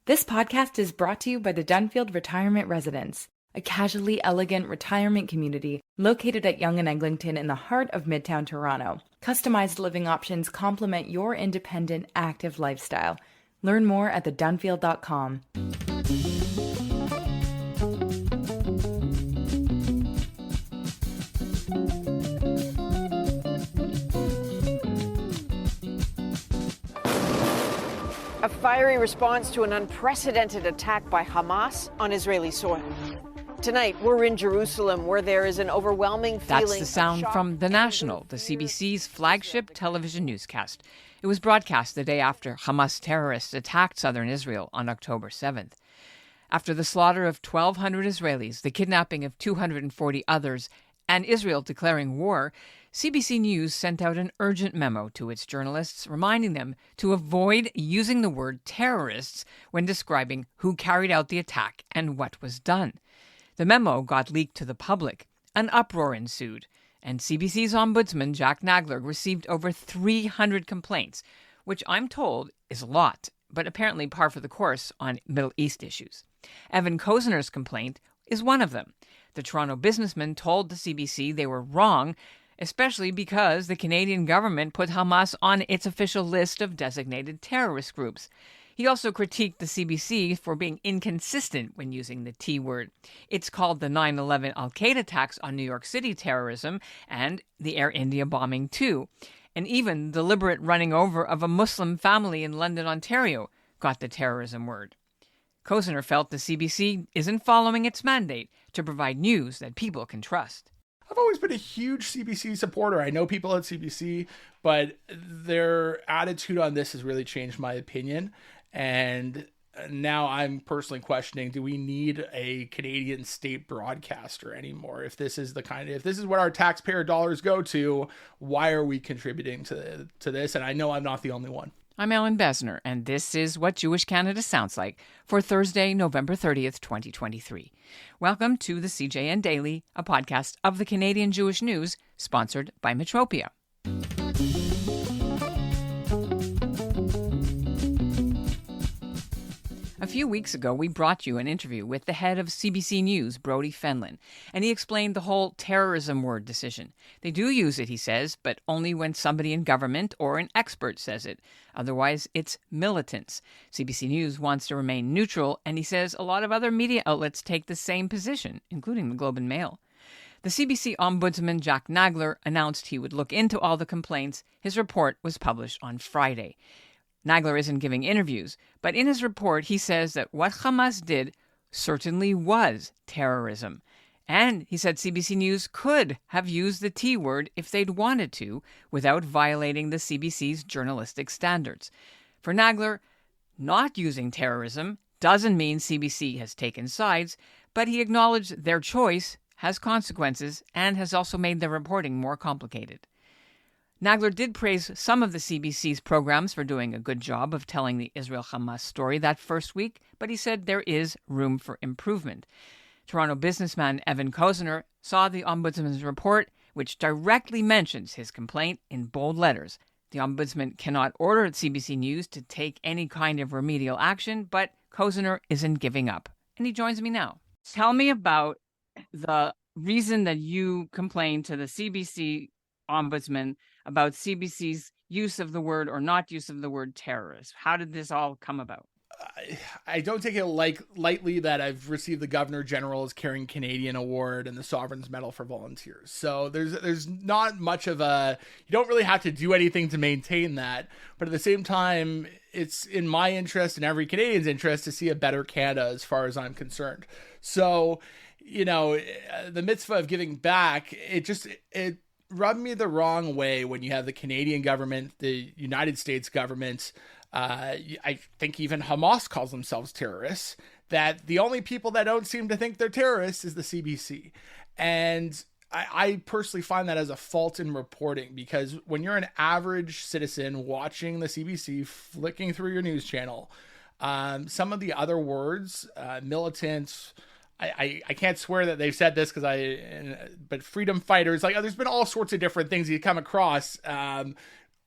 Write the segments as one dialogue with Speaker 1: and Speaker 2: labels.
Speaker 1: This podcast is brought to you by the Dunfield Retirement Residence, a casually elegant retirement community located at Yonge and Eglinton in the heart of Midtown Toronto. Customized living options complement your independent, active lifestyle. Learn more at thedunfield.com.
Speaker 2: A fiery response to an unprecedented attack by Hamas on Israeli soil. Tonight, we're in Jerusalem, where there is an overwhelming feeling of shock.
Speaker 3: That's the sound from The National, the CBC's flagship television newscast. It was broadcast the day after Hamas terrorists attacked southern Israel on October 7th. After the slaughter of 1,200 Israelis, the kidnapping of 240 others, and Israel declaring war, CBC News sent out an urgent memo to its journalists reminding them to avoid using the word terrorists when describing who carried out the attack and what was done. The memo got leaked to the public. An uproar ensued, and CBC's ombudsman, Jack Nagler, received over 300 complaints, which I'm told is a lot, but apparently par for the course on Middle East issues. Evan Kosiner's complaint is one of them. The Toronto businessman told the CBC they were wrong, especially because the Canadian government put Hamas on its official list of designated terrorist groups. He also critiqued the CBC for being inconsistent when using the T word. It's called the 9/11 Al-Qaeda attacks on New York City terrorism and the Air India bombing too. And even deliberate running over of a Muslim family in London, Ontario got the terrorism word. Kosiner felt the CBC isn't following its mandate to provide news that people can trust.
Speaker 4: I've always been a huge CBC supporter. I know people at CBC, but their attitude on this has really changed my opinion. And now I'm personally questioning, do we need a Canadian state broadcaster anymore? If this is what our taxpayer dollars go to, why are we contributing to this? And I know I'm not the only one.
Speaker 3: I'm Ellen Besner, and this is what Jewish Canada sounds like for Thursday, November 30th, 2023. Welcome to the CJN Daily, a podcast of the Canadian Jewish News, sponsored by Metropia. A few weeks ago, we brought you an interview with the head of CBC News, Brodie Fenlon, and he explained the whole terrorism word decision. They do use it, he says, but only when somebody in government or an expert says it. Otherwise, it's militants. CBC News wants to remain neutral, and he says a lot of other media outlets take the same position, including the Globe and Mail. The CBC ombudsman, Jack Nagler, announced he would look into all the complaints. His report was published on Friday. Nagler isn't giving interviews, but in his report he says that what Hamas did certainly was terrorism. And he said CBC News could have used the T word if they'd wanted to, without violating the CBC's journalistic standards. For Nagler, not using terrorism doesn't mean CBC has taken sides, but he acknowledged their choice has consequences and has also made their reporting more complicated. Nagler did praise some of the CBC's programs for doing a good job of telling the Israel-Hamas story that first week, but he said there is room for improvement. Toronto businessman Evan Kosiner saw the Ombudsman's report, which directly mentions his complaint in bold letters. The Ombudsman cannot order CBC News to take any kind of remedial action, but Kosiner isn't giving up. And he joins me now. Tell me about the reason that you complained to the CBC Ombudsman about CBC's use of the word or not use of the word terrorist. How did this all come about?
Speaker 4: I don't take it lightly that I've received the Governor General's Caring Canadian Award and the Sovereign's Medal for Volunteers. So there's not much of you don't really have to do anything to maintain that. But at the same time, it's in my interest and every Canadian's interest to see a better Canada as far as I'm concerned. So, the mitzvah of giving back, it rubbed me the wrong way when you have the Canadian government, the United States government, I think even Hamas calls themselves terrorists, that the only people that don't seem to think they're terrorists is the CBC. And I personally find that as a fault in reporting, because when you're an average citizen watching the CBC, flicking through your news channel, some of the other words, militants, I can't swear that they've said this but freedom fighters, there's been all sorts of different things you come across.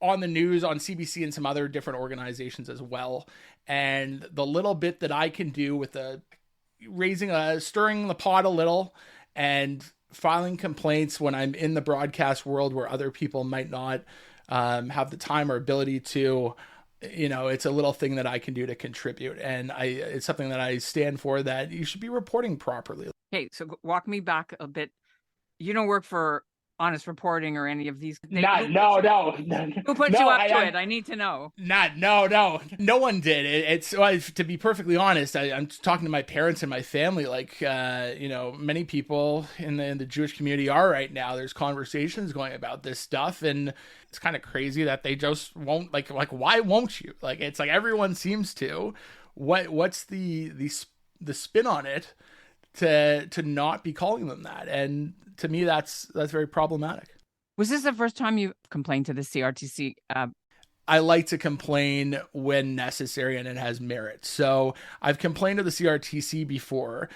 Speaker 4: on the news on CBC and some other different organizations as well. And the little bit that I can do with stirring the pot a little and filing complaints when I'm in the broadcast world where other people might not have the time or ability to, it's a little thing that I can do to contribute. And it's something that I stand for, that you should be reporting properly.
Speaker 3: Okay, so walk me back a bit. You don't work for Honest Reporting or any of these.
Speaker 4: No.
Speaker 3: Who put you up to it? I need to know.
Speaker 4: No one did. It's to be perfectly honest, I'm talking to my parents and my family. Like, many people in the Jewish community are right now. There's conversations going about this stuff, and it's kind of crazy that they just won't. Like, why won't you? Like, it's like everyone seems to. What's the spin on it to not be calling them that? And to me, that's very problematic.
Speaker 3: Was this the first time you complained to the CRTC?
Speaker 4: I like to complain when necessary and it has merit. So I've complained to the CRTC before.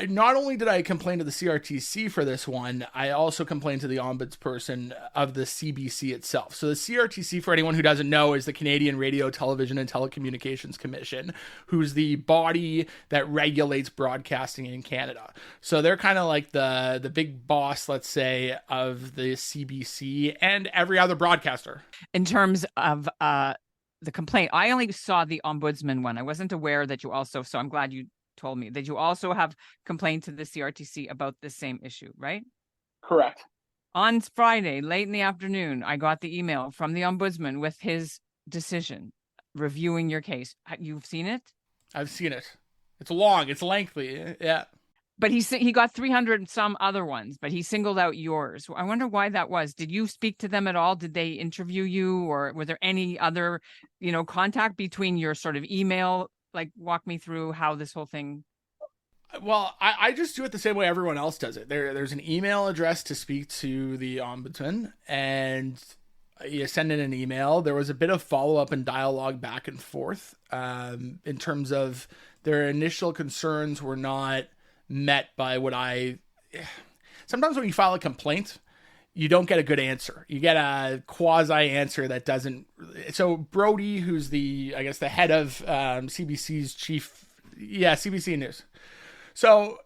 Speaker 4: Not only did I complain to the CRTC for this one, I also complained to the ombudsperson of the CBC itself. So the CRTC, for anyone who doesn't know, is the Canadian Radio, Television and Telecommunications Commission, who's the body that regulates broadcasting in Canada. So they're kind of like the big boss, let's say, of the CBC and every other broadcaster.
Speaker 3: In terms of the complaint, I only saw the ombudsman one. I wasn't aware that you also, so I'm glad you told me that you also have complained to the CRTC about the same issue, right?
Speaker 4: Correct.
Speaker 3: On Friday, late in the afternoon, I got the email from the ombudsman with his decision reviewing your case. You've seen it?
Speaker 4: I've seen it. It's long. It's lengthy. Yeah.
Speaker 3: But he got 300 and some other ones, but he singled out yours. I wonder why that was. Did you speak to them at all? Did they interview you, or were there any other, contact between your sort of email? Like, walk me through how this whole thing.
Speaker 4: Well, I just do it the same way everyone else does it. There's an email address to speak to the ombudsman, and you send in an email. There was a bit of follow-up and dialogue back and forth in terms of their initial concerns were not met by sometimes when you file a complaint, you don't get a good answer. You get a quasi answer that doesn't. So Brody, who's the head of CBC's CBC News. So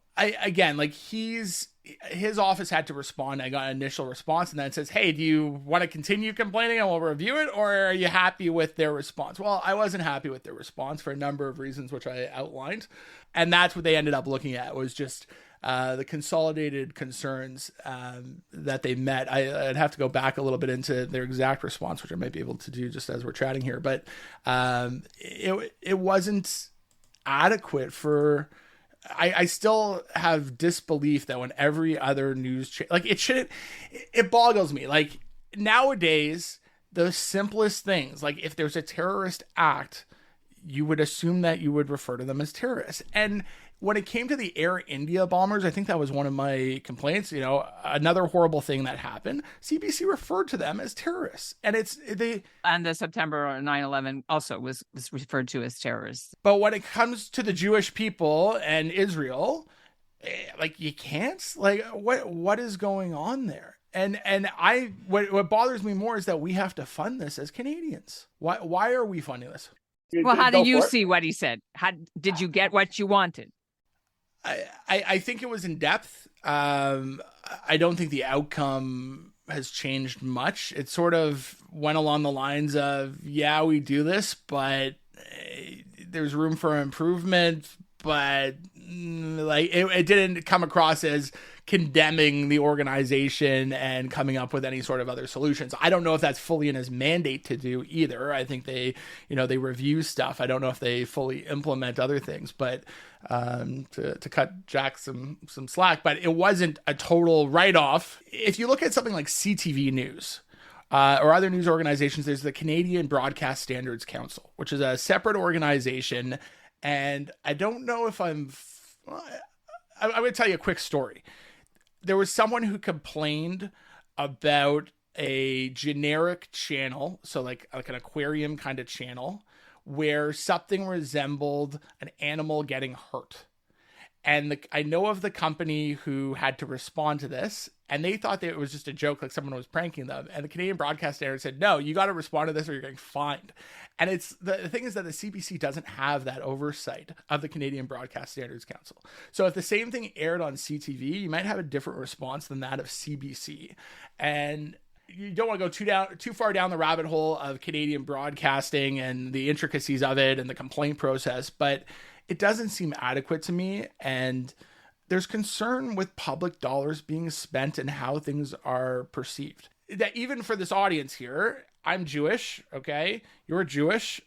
Speaker 4: his office had to respond. I got an initial response, and then it says, "Hey, do you want to continue complaining and we'll review it, or are you happy with their response?" Well, I wasn't happy with their response for a number of reasons, which I outlined, and that's what they ended up looking at, was just the consolidated concerns that they met. I'd have to go back a little bit into their exact response, which I might be able to do just as we're chatting here, but it wasn't adequate for. I still have disbelief that when every other news it boggles me. Like, nowadays, the simplest things, like if there's a terrorist act, you would assume that you would refer to them as terrorists. And when it came to the Air India bombers, I think that was one of my complaints, another horrible thing that happened. CBC referred to them as terrorists. And
Speaker 3: and the September 9/11 also was referred to as terrorists.
Speaker 4: But when it comes to the Jewish people and Israel, you can't, what is going on there? And what bothers me more is that we have to fund this as Canadians. Why are we funding this?
Speaker 3: Well, how do you see what he said? How did you get what you wanted?
Speaker 4: I think it was in depth. I don't think the outcome has changed much. It sort of went along the lines of, yeah, we do this, but there's room for improvement. But it didn't come across as condemning the organization and coming up with any sort of other solutions. I don't know if that's fully in his mandate to do either. I think they review stuff. I don't know if they fully implement other things, but to cut Jack some slack, but it wasn't a total write-off. If you look at something like CTV News, or other news organizations, there's the Canadian Broadcast Standards Council, which is a separate organization. And I don't know if I'm going to tell you a quick story. There was someone who complained about a generic channel, so like an aquarium kind of channel, where something resembled an animal getting hurt. And I know of the company who had to respond to this, and they thought that it was just a joke, like someone was pranking them. And the Canadian Broadcast Standard said, no, you got to respond to this or you're getting fined. And it's the thing is that the CBC doesn't have that oversight of the Canadian Broadcast Standards Council. So if the same thing aired on CTV, you might have a different response than that of CBC. And you don't want to go too far down the rabbit hole of Canadian broadcasting and the intricacies of it and the complaint process, but it doesn't seem adequate to me. And there's concern with public dollars being spent and how things are perceived. That even for this audience here, I'm Jewish, okay? You're Jewish.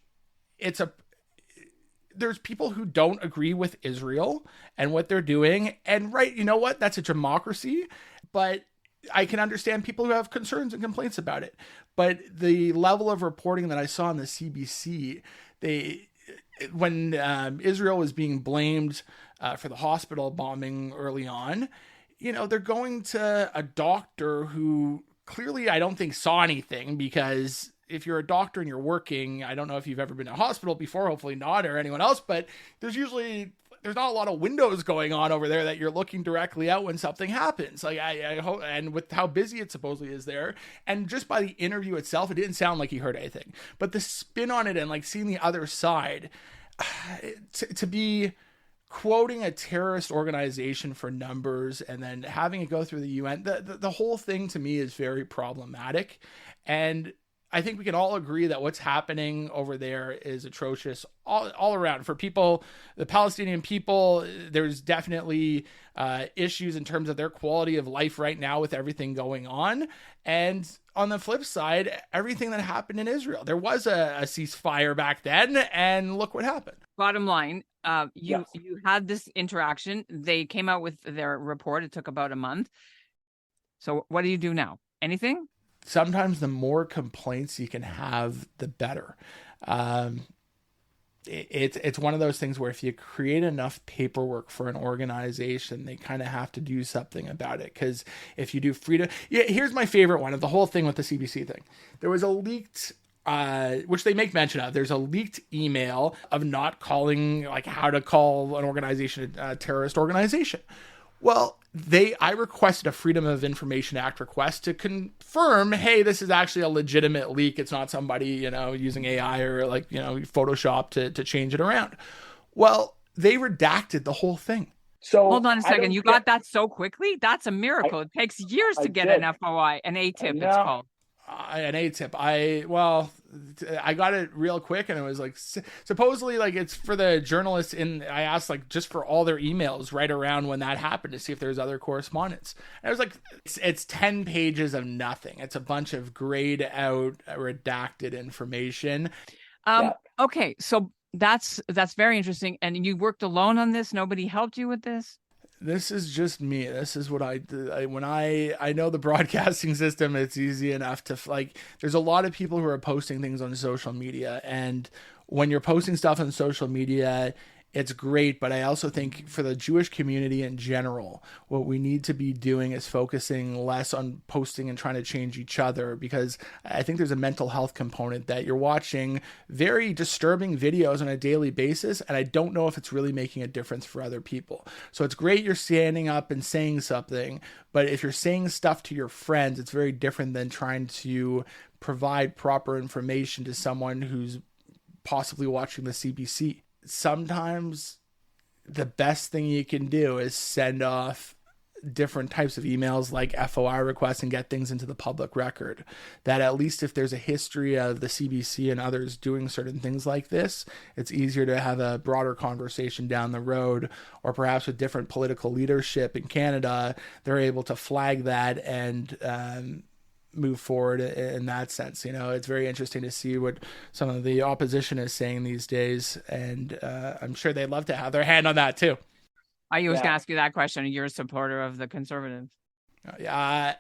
Speaker 4: There's people who don't agree with Israel and what they're doing. And right, you know what? That's a democracy, but I can understand people who have concerns and complaints about it. But the level of reporting that I saw on the CBC, when Israel was being blamed for the hospital bombing early on, they're going to a doctor who clearly I don't think saw anything, because if you're a doctor and you're working, I don't know if you've ever been to a hospital before, hopefully not, or anyone else, but there's not a lot of windows going on over there that you're looking directly out when something happens. Like I hope, and with how busy it supposedly is there, and just by the interview itself, it didn't sound like he heard anything. But the spin on it and like seeing the other side, to be quoting a terrorist organization for numbers and then having it go through the UN, the whole thing to me is very problematic. And I think we can all agree that what's happening over there is atrocious all around. For people, the Palestinian people, there's definitely issues in terms of their quality of life right now with everything going on. And on the flip side, everything that happened in Israel, there was a ceasefire back then, and look what happened.
Speaker 3: Bottom line, you had this interaction. They came out with their report. It took about a month. So what do you do now? Anything?
Speaker 4: Sometimes the more complaints you can have, the better. It's one of those things where if you create enough paperwork for an organization, they kind of have to do something about it. Because if you do freedom, here's my favorite one of the whole thing with the CBC thing. There was a leaked, which they make mention of. There's a leaked email of not calling, like how to call an organization a terrorist organization. Well, I requested a Freedom of Information Act request to confirm, hey, this is actually a legitimate leak. It's not somebody, using AI or Photoshop to change it around. Well, they redacted the whole thing.
Speaker 3: So hold on a second. You got that so quickly? That's a miracle. It takes years to get an FOI, an ATIP it's called.
Speaker 4: An ATIP. I got it real quick, and it was like supposedly like it's for the journalists. I asked like just for all their emails right around when that happened to see if there's other correspondence. And it was like it's 10 pages of nothing. It's a bunch of grayed out, redacted information.
Speaker 3: Okay, so that's very interesting. And you worked alone on this? Nobody helped you with this?
Speaker 4: This is just me. This is what I do. When I know the broadcasting system, it's easy enough to there's a lot of people who are posting things on social media. And when you're posting stuff on social media, it's great. But I also think for the Jewish community in general, what we need to be doing is focusing less on posting and trying to change each other, because I think there's a mental health component that you're watching very disturbing videos on a daily basis. And I don't know if it's really making a difference for other people. So it's great you're standing up and saying something, but if you're saying stuff to your friends, it's very different than trying to provide proper information to someone who's possibly watching the CBC. Sometimes the best thing you can do is send off different types of emails like FOI requests and get things into the public record. That at least if there's a history of the CBC and others doing certain things like this, it's easier to have a broader conversation down the road, or perhaps with different political leadership in Canada, they're able to flag that and move forward in that sense. It's very interesting to see what some of the opposition is saying these days, and I'm sure they'd love to have their hand on that too.
Speaker 3: I was going to ask you that question. You're a supporter of the Conservatives.
Speaker 4: My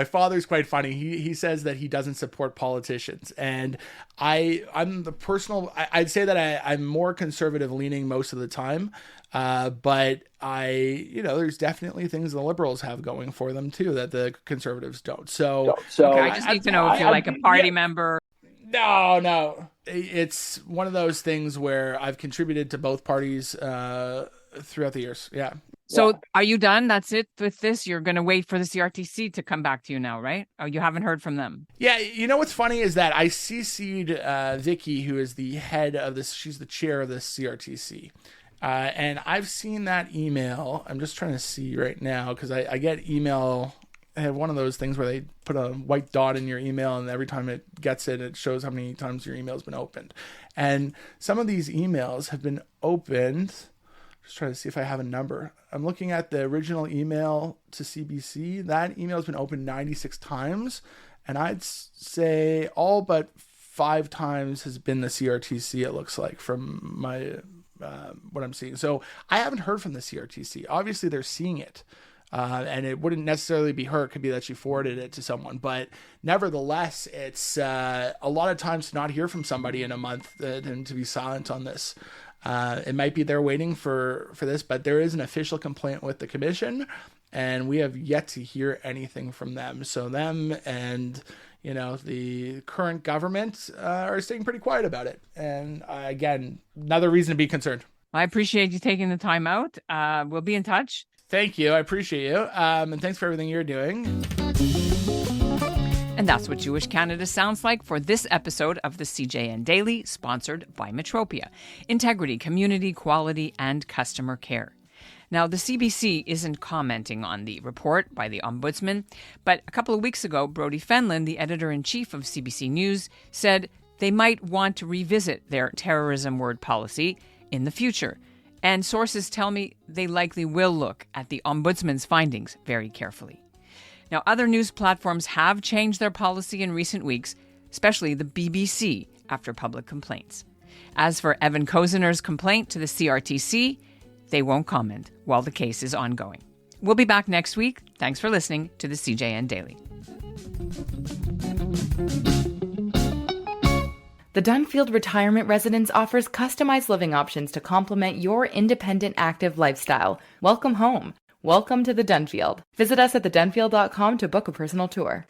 Speaker 4: father's quite funny. He says that he doesn't support politicians, and I'd say that I'm more conservative leaning most of the time, but there's definitely things the Liberals have going for them too that the Conservatives don't. So
Speaker 3: okay, I just need to know if you're like a party member.
Speaker 4: No. It's one of those things where I've contributed to both parties throughout the years. Yeah.
Speaker 3: So are you done? That's it with this? You're going to wait for the CRTC to come back to you now, right? Oh, you haven't heard from them.
Speaker 4: Yeah. You know what's funny is that I CC'd Vicky, who is the head of this. She's the chair of the CRTC. And I've seen that email. I'm just trying to see right now because I get email. I have one of those things where they put a white dot in your email, and every time it gets it, it shows how many times your email has been opened. And some of these emails have been opened. Just trying to see if I have a number. I'm looking at the original email to CBC. That email has been opened 96 times. And I'd say all but 5 times has been the CRTC, it looks like, from my what I'm seeing. So I haven't heard from the CRTC. Obviously, they're seeing it. And it wouldn't necessarily be her. It could be that she forwarded it to someone. But nevertheless, it's a lot of times to not hear from somebody in a month and to be silent on this. It might be they're waiting for this, but there is an official complaint with the commission, and we have yet to hear anything from them. So them and, the current government are staying pretty quiet about it. And again, another reason to be concerned.
Speaker 3: I appreciate you taking the time out. We'll be in touch.
Speaker 4: Thank you. I appreciate you. And thanks for everything you're doing.
Speaker 3: And that's what Jewish Canada sounds like for this episode of the CJN Daily, sponsored by Metropia. Integrity, community, quality, and customer care. Now, the CBC isn't commenting on the report by the ombudsman, but a couple of weeks ago, Brodie Fenlon, the editor-in-chief of CBC News, said they might want to revisit their terrorism word policy in the future. And sources tell me they likely will look at the ombudsman's findings very carefully. Now, other news platforms have changed their policy in recent weeks, especially the BBC, after public complaints. As for Evan Kosiner's complaint to the CRTC, they won't comment while the case is ongoing. We'll be back next week. Thanks for listening to the CJN Daily.
Speaker 1: The Dunfield Retirement Residence offers customized living options to complement your independent, active lifestyle. Welcome home. Welcome to the Dunfield. Visit us at thedunfield.com to book a personal tour.